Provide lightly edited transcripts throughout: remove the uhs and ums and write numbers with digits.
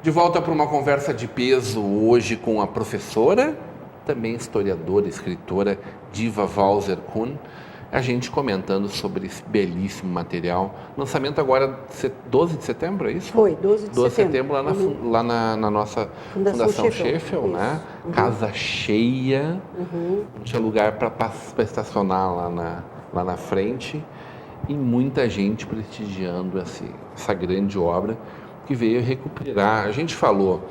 De volta para uma conversa de peso hoje com a professora, também historiadora, escritora Diva Walser-Kuhn, a gente comentando sobre esse belíssimo material. Lançamento agora 12 de setembro, é isso? Foi, 12 de 12 de setembro. setembro lá na nossa Fundação Sheffield, né? Casa cheia, não tinha lugar para estacionar lá na frente, e muita gente prestigiando essa grande obra que veio recuperar. A gente falou,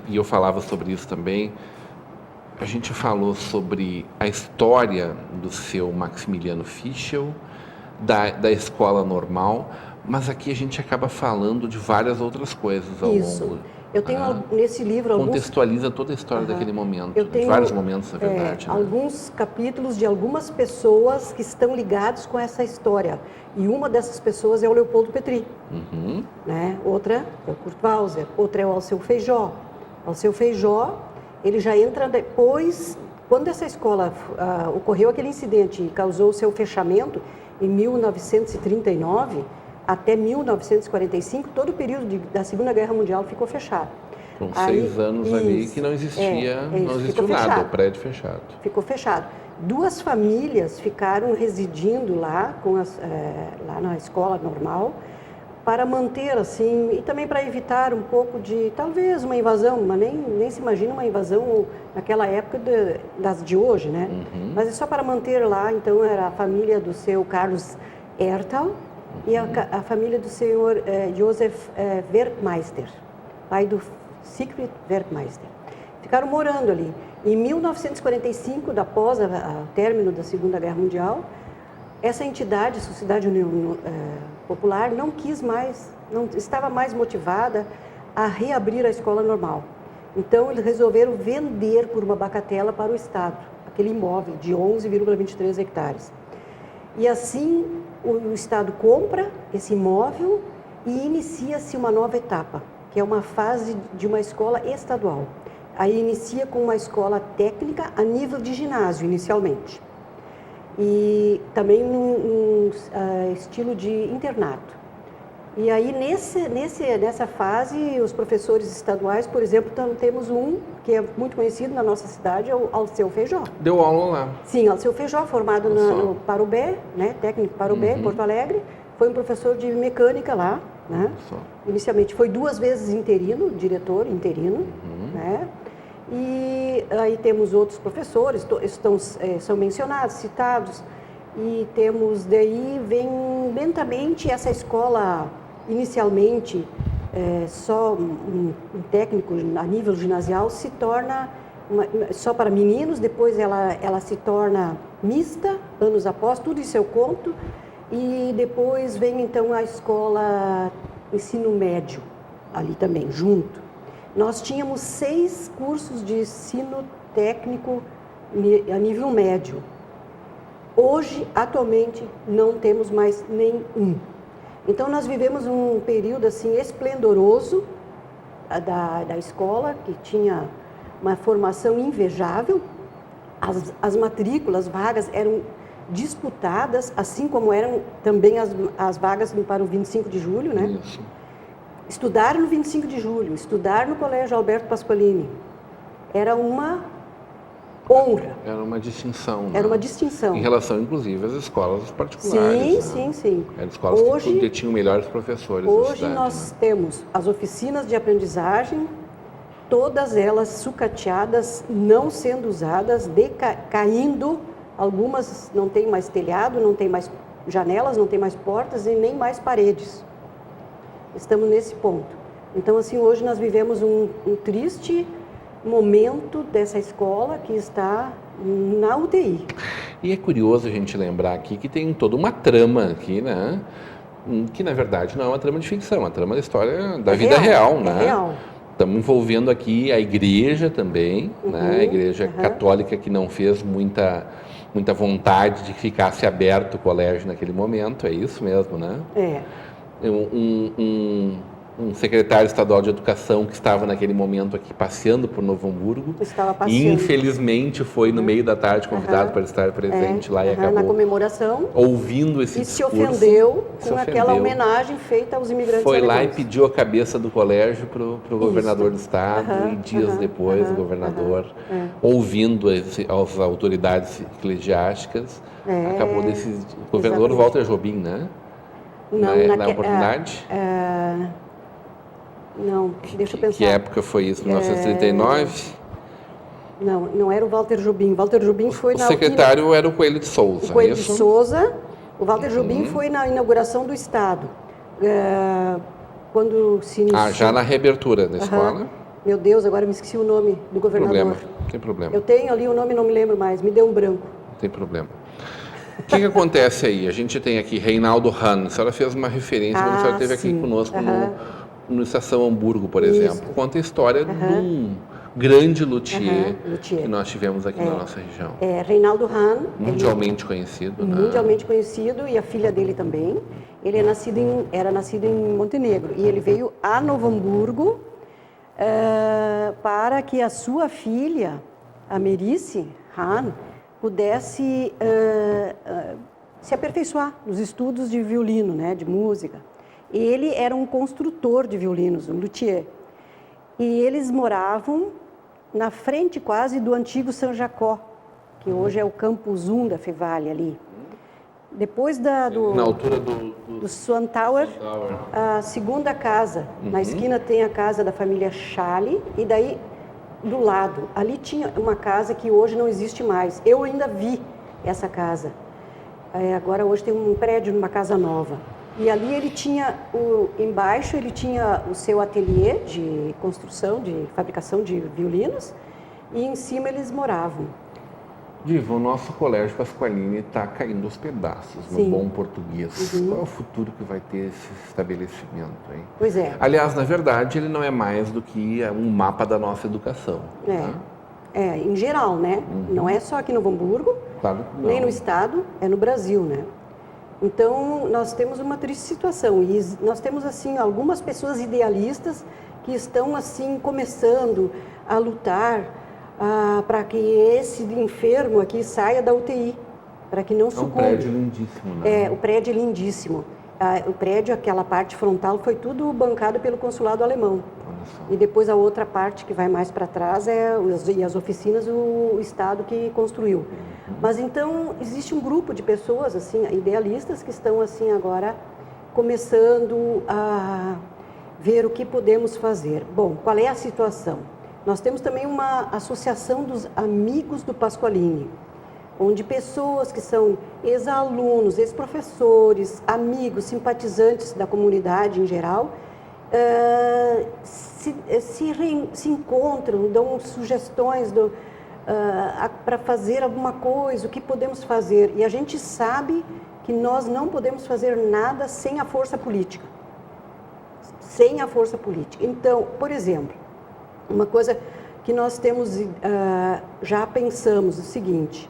e eu falava sobre isso também, a gente falou sobre a história do seu Maximiliano Fischel, da escola normal, mas aqui a gente acaba falando de várias outras coisas ao longo. Eu tenho nesse livro contextualiza toda a história daquele momento, de vários momentos, na verdade. Alguns capítulos de algumas pessoas que estão ligados com essa história. E uma dessas pessoas é o Leopoldo Petri. Né? Outra é o Kurt Walser, outra é o Alceu Feijó. Alceu Feijó, ele já entra depois, quando essa escola ocorreu aquele incidente e causou o seu fechamento, em 1939, até 1945, todo o período da Segunda Guerra Mundial ficou fechado. Com 6 anos ali que não existia, não existiu nada, o prédio fechado. Ficou fechado. 2 famílias ficaram residindo lá, lá na escola normal, para manter assim, e também para evitar um pouco de, talvez, uma invasão, mas nem se imagina uma invasão naquela época das de hoje, né? Mas é só para manter lá, então era a família do seu Carlos Ertal, e a família do senhor Josef Werkmeister, pai do Siegfried Werkmeister. Ficaram morando ali. Em 1945, após o término da Segunda Guerra Mundial, essa entidade, Sociedade Popular, não quis mais, não estava mais motivada a reabrir a escola normal. Então, eles resolveram vender por uma bagatela para o Estado, aquele imóvel de 11,23 hectares. E assim, o Estado compra esse imóvel e inicia-se uma nova etapa, que é uma fase de uma escola estadual. Aí inicia com uma escola técnica a nível de ginásio, inicialmente. E também num estilo de internato. E aí, nessa fase, os professores estaduais, por exemplo, temos um que é muito conhecido na nossa cidade, é o Alceu Feijó. Deu aula lá. Sim, Alceu Feijó, formado no Parobé, né, técnico Parobé, em Porto Alegre. Foi um professor de mecânica lá, né? Inicialmente foi 2 vezes interino, diretor interino, né? E aí temos outros professores, são mencionados, citados, e temos daí, vem lentamente essa escola, inicialmente só um técnico a nível ginasial, se torna só para meninos, depois ela se torna mista, anos após, tudo isso eu conto, e depois vem então a escola ensino médio, ali também, junto. Nós tínhamos 6 cursos de ensino técnico a nível médio. Hoje, atualmente, não temos mais nenhum. Então, nós vivemos um período assim esplendoroso da escola, que tinha uma formação invejável. As matrículas, vagas eram disputadas, assim como eram também as vagas para o 25 de julho, né? Isso. Estudar no 25 de julho, estudar no Colégio Alberto Pasqualini, era uma honra. Era uma distinção. Era uma distinção. Em relação, inclusive, às escolas particulares. Sim. Eram escolas que tinham melhores professores da cidade. Hoje nós temos as oficinas de aprendizagem, todas elas sucateadas, não sendo usadas, caindo. Algumas não tem mais telhado, não tem mais janelas, não tem mais portas e nem mais paredes. Estamos nesse ponto. Então, assim, hoje nós vivemos um triste momento dessa escola que está na UTI. E é curioso a gente lembrar aqui que tem toda uma trama aqui, né? Que, na verdade, não é uma trama de ficção, é uma trama da história da vida real, né? Real. Estamos envolvendo aqui a igreja também, né? A igreja católica que não fez muita vontade de que ficasse aberto o colégio naquele momento, é isso mesmo, né? um secretário estadual de educação que estava naquele momento aqui passeando por Novo Hamburgo. Estava passeando. E infelizmente foi no meio da tarde convidado para estar presente lá e acabou na comemoração, ouvindo esse E discurso. se ofendeu com aquela homenagem feita aos imigrantes Foi alemães. lá e pediu a cabeça do colégio para o governador do estado, e dias depois o governador, ouvindo as autoridades eclesiásticas, acabou decidindo. O governador Walter Jobim, né? Não, na oportunidade? Não, deixa eu pensar. Que época foi isso? 1939? Não era o Walter Jobim. Walter Jobim foi o secretário era o Coelho de Souza. O Coelho de Souza. O Walter Jobim foi na inauguração do Estado. Quando se iniciou... já na reabertura da escola? Meu Deus, agora me esqueci o nome do governador. Não tem problema. Eu tenho ali o nome, não me lembro mais. Me deu um branco. Não tem problema. O que acontece aí? A gente tem aqui Reinaldo Hahn. A senhora fez uma referência quando a senhora esteve aqui conosco no Estação Hamburgo, por exemplo. Conta a história de um grande luthier que nós tivemos aqui na nossa região. Reinaldo Hahn. Mundialmente conhecido. Mundialmente conhecido, e a filha dele também. Ele era nascido em Montenegro e ele veio a Novo Hamburgo para que a sua filha, a Merice Hahn, pudesse se aperfeiçoar nos estudos de violino, né, de música. Ele era um construtor de violinos, um luthier. E eles moravam na frente quase do antigo São Jacó, que hoje é o Campus 1 da Fevale ali. Depois na altura do Swan Tower, a segunda casa. Na esquina tem a casa da família Schally, e daí do lado, ali tinha uma casa que hoje não existe mais. Eu ainda vi essa casa. Agora hoje tem um prédio numa casa nova. E ali ele tinha, embaixo ele tinha o seu ateliê de construção, de fabricação de violinos, e em cima eles moravam. Diva, o nosso colégio Pasqualini está caindo aos pedaços, no bom português. Qual é o futuro que vai ter esse estabelecimento, hein? Pois é. Aliás, na verdade, ele não é mais do que um mapa da nossa educação. Em geral, né? Não é só aqui no Novo Hamburgo, nem no estado, é no Brasil, né? Então, nós temos uma triste situação e nós temos, assim, algumas pessoas idealistas que estão, assim, começando a lutar para que esse enfermo aqui saia da UTI, para que não sucumba. É um prédio lindíssimo, né? O prédio é lindíssimo. O prédio, aquela parte frontal, foi tudo bancado pelo consulado alemão. E depois a outra parte que vai mais para trás e as oficinas o Estado que construiu. Mas então existe um grupo de pessoas assim idealistas que estão assim agora começando a ver o que podemos fazer. Bom, qual é a situação? Nós temos também uma associação dos amigos do Pasqualini, onde pessoas que são ex-alunos, ex-professores, amigos, simpatizantes da comunidade em geral, se encontram, dão sugestões para fazer alguma coisa, o que podemos fazer. E a gente sabe que nós não podemos fazer nada sem a força política. Sem a força política. Então, por exemplo, uma coisa que nós temos, já pensamos o seguinte: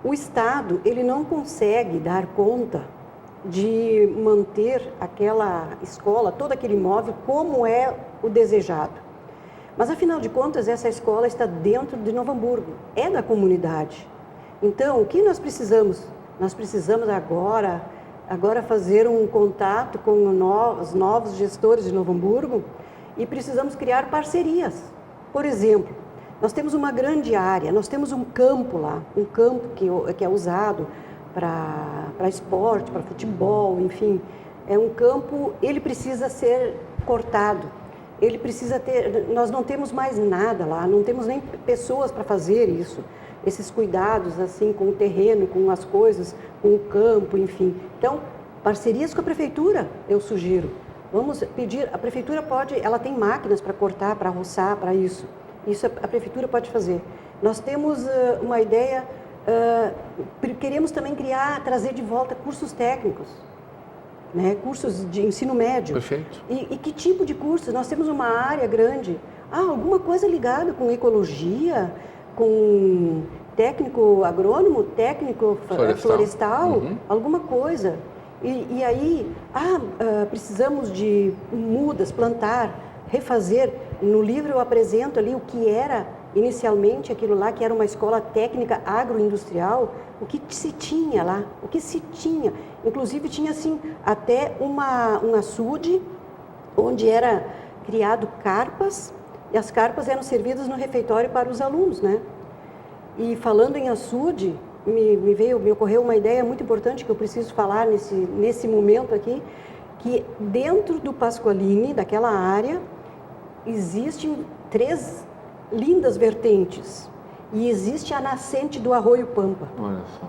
o Estado ele não consegue dar conta de manter aquela escola, todo aquele imóvel, como é o desejado. Mas, afinal de contas, essa escola está dentro de Novo Hamburgo, é da comunidade. Então, o que nós precisamos? Nós precisamos agora fazer um contato com os novos gestores de Novo Hamburgo e precisamos criar parcerias. Por exemplo, nós temos uma grande área, nós temos um campo lá, um campo que é usado para esporte, para futebol, enfim. É um campo, ele precisa ser cortado. Ele precisa ter, nós não temos mais nada lá, não temos nem pessoas para fazer isso, esses cuidados assim com o terreno, com as coisas, com o campo, enfim. Então, parcerias com a prefeitura, eu sugiro. Vamos pedir, a prefeitura ela tem máquinas para cortar, para roçar, para isso. Isso a prefeitura pode fazer. Nós temos uma ideia, queremos também trazer de volta cursos técnicos. Né, cursos de ensino médio. Perfeito. E que tipo de cursos? Nós temos uma área grande. Alguma coisa ligada com ecologia, com técnico agrônomo, técnico florestal, alguma coisa. E aí, precisamos de mudas, plantar, refazer. No livro eu apresento ali o que era inicialmente aquilo lá, que era uma escola técnica agroindustrial, o que se tinha lá, o que se tinha. Inclusive tinha assim até um açude onde era criado carpas, e as carpas eram servidas no refeitório para os alunos, né? E falando em açude, me ocorreu uma ideia muito importante que eu preciso falar nesse momento aqui, que dentro do Pasqualini, daquela área, existem 3 lindas vertentes e existe a nascente do Arroio Pampa. Olha só.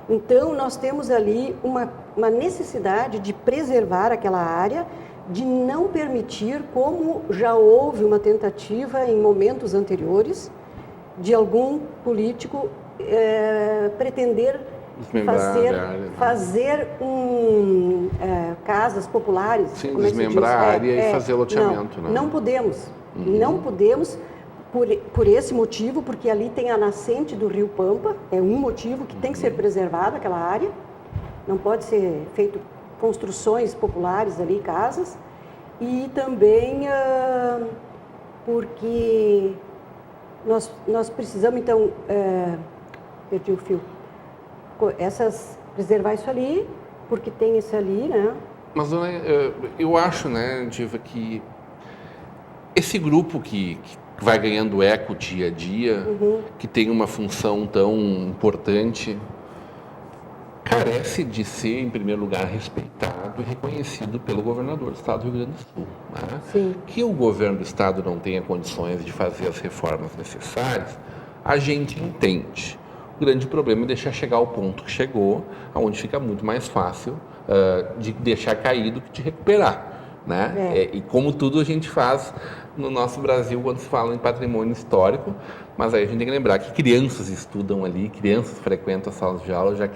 Então, nós temos ali uma necessidade de preservar aquela área, de não permitir, como já houve uma tentativa em momentos anteriores, de algum político pretender fazer casas populares. Sim, desmembrar a área e fazer loteamento. Não podemos. Não podemos, por esse motivo, porque ali tem a nascente do Rio Pampa, é um motivo que tem que ser preservada aquela área. Não pode ser feito construções populares ali, casas. E também porque nós precisamos, então, perdi o fio, preservar isso ali, porque tem isso ali, né? Mas, dona, eu acho, né, Diva, que esse grupo que vai ganhando eco dia a dia, que tem uma função tão importante, carece de ser, em primeiro lugar, respeitado e reconhecido pelo governador do estado do Rio Grande do Sul. Né? Sim. Que o governo do estado não tenha condições de fazer as reformas necessárias, a gente entende. O grande problema é deixar chegar ao ponto que chegou, onde fica muito mais fácil de deixar cair do que de recuperar. Né? E como tudo a gente faz no nosso Brasil quando se fala em patrimônio histórico, mas aí a gente tem que lembrar que crianças estudam ali, crianças frequentam as salas de aula, já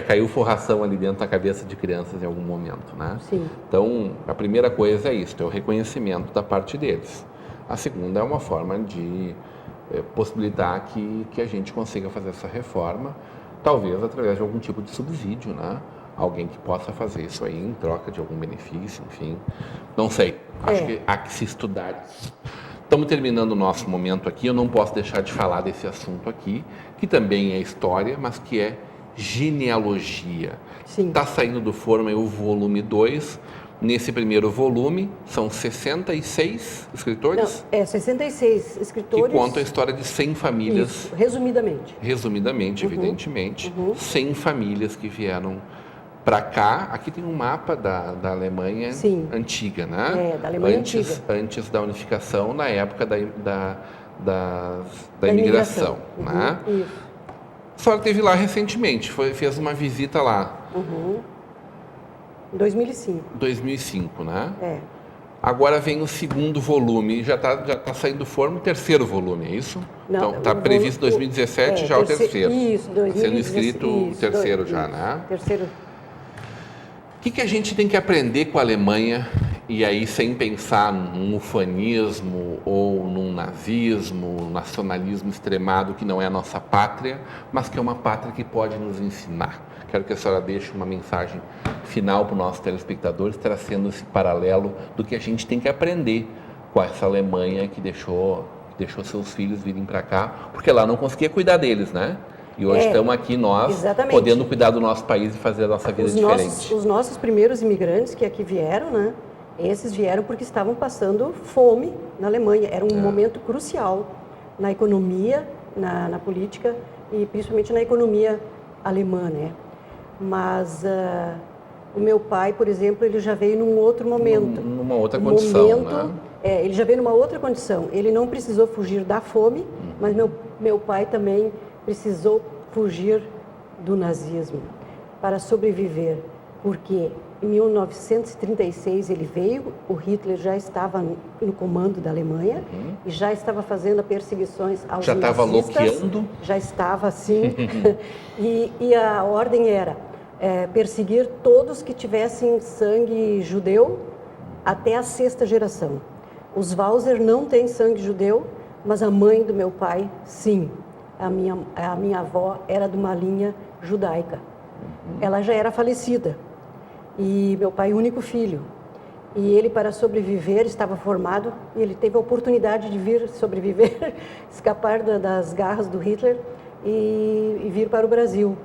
caiu forração ali dentro da cabeça de crianças em algum momento, né? Sim. Então, a primeira coisa é isso, é o reconhecimento da parte deles. A segunda é uma forma de possibilitar que a gente consiga fazer essa reforma, talvez através de algum tipo de subsídio, né? Alguém que possa fazer isso aí em troca de algum benefício, enfim. Não sei, acho que há que se estudar isso. Estamos terminando o nosso momento aqui, eu não posso deixar de falar desse assunto aqui, que também é história, mas que é genealogia. Está saindo do forno aí o volume 2. Nesse primeiro volume, são 66 escritores? Não, 66 escritores. Que contam a história de 100 famílias. Isso, resumidamente. Resumidamente, evidentemente. 100 famílias que vieram para cá. Aqui tem um mapa da Alemanha antiga, né? Da Alemanha antiga. Antes da unificação, na época da imigração. Né? Isso. A senhora esteve lá recentemente, fez uma visita lá. 2005. 2005, né? Agora vem o segundo volume, já tá saindo do forno o terceiro volume, é isso? Não, então, está previsto 2017 já o terceiro. Isso, 2017. Sendo escrito o terceiro já, né? Terceiro. O que a gente tem que aprender com a Alemanha, e aí sem pensar num ufanismo ou num nazismo, nacionalismo extremado que não é a nossa pátria, mas que é uma pátria que pode nos ensinar. Quero que a senhora deixe uma mensagem final para os nossos telespectadores, trazendo esse paralelo do que a gente tem que aprender com essa Alemanha que deixou seus filhos virem para cá, porque lá não conseguia cuidar deles, né? E hoje estamos aqui nós, podendo cuidar do nosso país e fazer a nossa vida diferente. Os nossos primeiros imigrantes que aqui vieram, né? Esses vieram porque estavam passando fome na Alemanha. Era um momento crucial na economia, na política e principalmente na economia alemã, né? Mas o meu pai, por exemplo, ele já veio num outro momento. Numa outra condição, né? Ele já veio numa outra condição. Ele não precisou fugir da fome, mas meu pai também precisou fugir do nazismo para sobreviver, porque em 1936 ele veio, o Hitler já estava no comando da Alemanha e já estava fazendo perseguições aos nazistas. Já estava loqueando? Já estava, assim. e a ordem era perseguir todos que tivessem sangue judeu até a 6ª geração. Os Walser não têm sangue judeu, mas a mãe do meu pai, sim. A minha avó era de uma linha judaica. Ela já era falecida, E meu pai, único filho. E ele, para sobreviver, estava formado e ele teve a oportunidade de vir sobreviver, escapar das garras do Hitler e vir para o Brasil.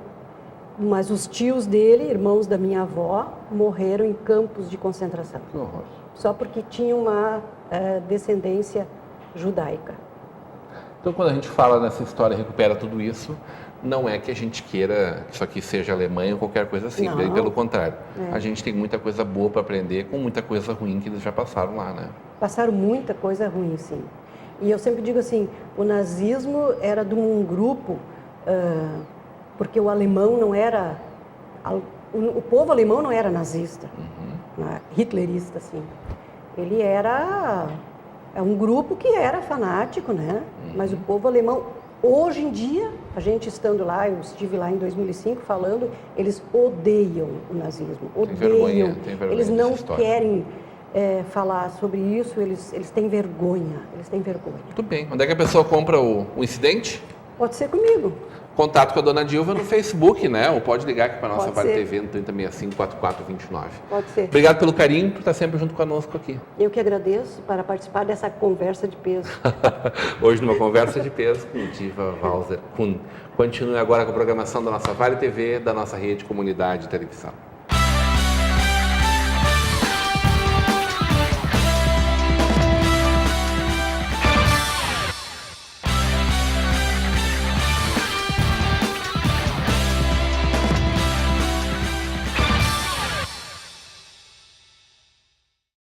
Mas os tios dele, irmãos da minha avó, morreram em campos de concentração. Que horror. Só porque tinham uma descendência judaica. Então, quando a gente fala nessa história, recupera tudo isso, não é que a gente queira que isso aqui seja Alemanha ou qualquer coisa assim, bem pelo contrário. A gente tem muita coisa boa para aprender com muita coisa ruim que eles já passaram lá, né? Passaram muita coisa ruim, sim. E eu sempre digo assim, o nazismo era de um grupo, porque o alemão não era, o povo alemão não era nazista, hitlerista, assim. Ele era um grupo que era fanático, né? Mas o povo alemão, hoje em dia, a gente estando lá, eu estive lá em 2005 falando, eles odeiam o nazismo, odeiam. Tem vergonha eles não querem falar sobre isso, eles têm vergonha, Muito bem. Onde é que a pessoa compra o incidente? Pode ser comigo. Contato com a dona Dilva no Facebook, né? Ou pode ligar aqui para a nossa Vale TV no 3065-4429. Pode ser. Obrigado pelo carinho, por estar sempre junto conosco aqui. Eu que agradeço para participar dessa conversa de peso. Hoje numa conversa de peso com Diva Walser. Continue agora com a programação da nossa Vale TV, da nossa rede Comunidade de Televisão.